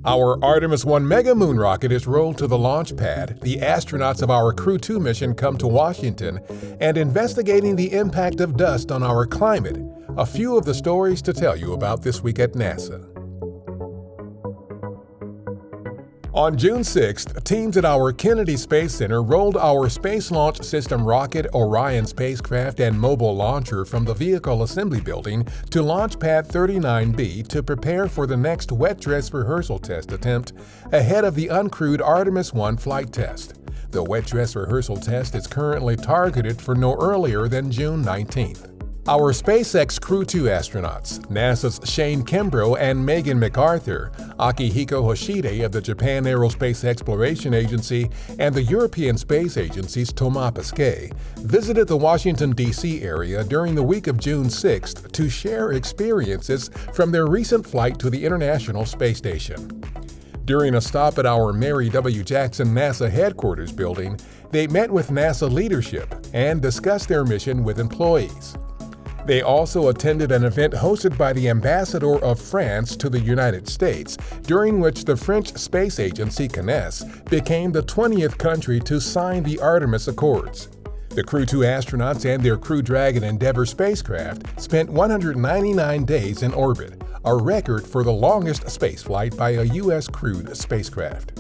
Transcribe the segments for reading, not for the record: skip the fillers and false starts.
Our Artemis 1 mega moon rocket is rolled to the launch pad. The astronauts of our Crew 2 mission come to Washington and investigating the impact of dust on our climate. A few of the stories to tell you about this week at NASA. On June 6th, teams at our Kennedy Space Center rolled our Space Launch System rocket, Orion spacecraft, and mobile launcher from the Vehicle Assembly Building to Launch Pad 39B to prepare for the next wet dress rehearsal test attempt ahead of the uncrewed Artemis 1 flight test. The wet dress rehearsal test is currently targeted for no earlier than June 19th. Our SpaceX Crew 2 astronauts, NASA's Shane Kimbrough and Megan McArthur, Akihiko Hoshide of the Japan Aerospace Exploration Agency, and the European Space Agency's Thomas Pesquet, visited the Washington, D.C. area during the week of June 6th to share experiences from their recent flight to the International Space Station. During a stop at our Mary W. Jackson NASA headquarters building, they met with NASA leadership and discussed their mission with employees. They also attended an event hosted by the Ambassador of France to the United States, during which the French space agency CNES became the 20th country to sign the Artemis Accords. The Crew 2 astronauts and their Crew Dragon Endeavour spacecraft spent 199 days in orbit, a record for the longest spaceflight by a U.S. crewed spacecraft.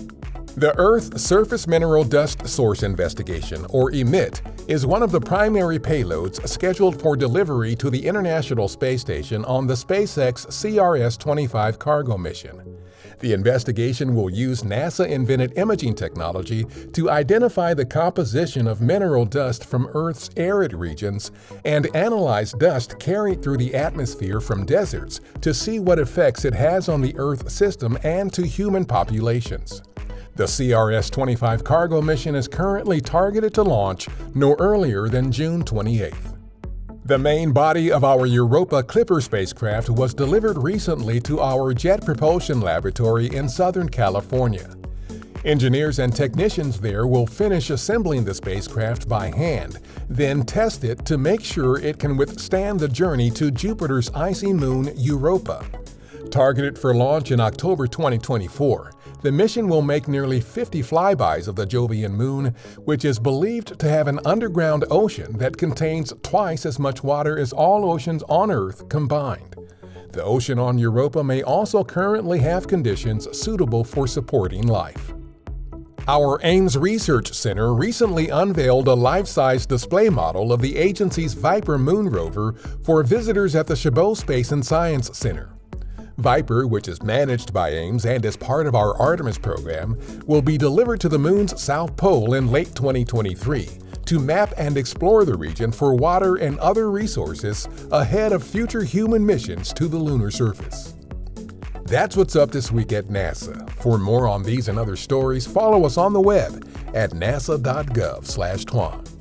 The Earth Surface Mineral Dust Source Investigation, or EMIT, is one of the primary payloads scheduled for delivery to the International Space Station on the SpaceX CRS-25 cargo mission. The investigation will use NASA-invented imaging technology to identify the composition of mineral dust from Earth's arid regions and analyze dust carried through the atmosphere from deserts to see what effects it has on the Earth system and to human populations. The CRS-25 cargo mission is currently targeted to launch no earlier than June 28th. The main body of our Europa Clipper spacecraft was delivered recently to our Jet Propulsion Laboratory in Southern California. Engineers and technicians there will finish assembling the spacecraft by hand, then test it to make sure it can withstand the journey to Jupiter's icy moon Europa. Targeted for launch in October 2024, the mission will make nearly 50 flybys of the Jovian moon, which is believed to have an underground ocean that contains twice as much water as all oceans on Earth combined. The ocean on Europa may also currently have conditions suitable for supporting life. Our Ames Research Center recently unveiled a life-size display model of the agency's Viper moon rover for visitors at the Chabot Space and Science Center. Viper, which is managed by Ames and is part of our Artemis program, will be delivered to the moon's south pole in late 2023 to map and explore the region for water and other resources ahead of future human missions to the lunar surface. That's what's up this week at NASA. For more on these and other stories, follow us on the web at nasa.gov/twan.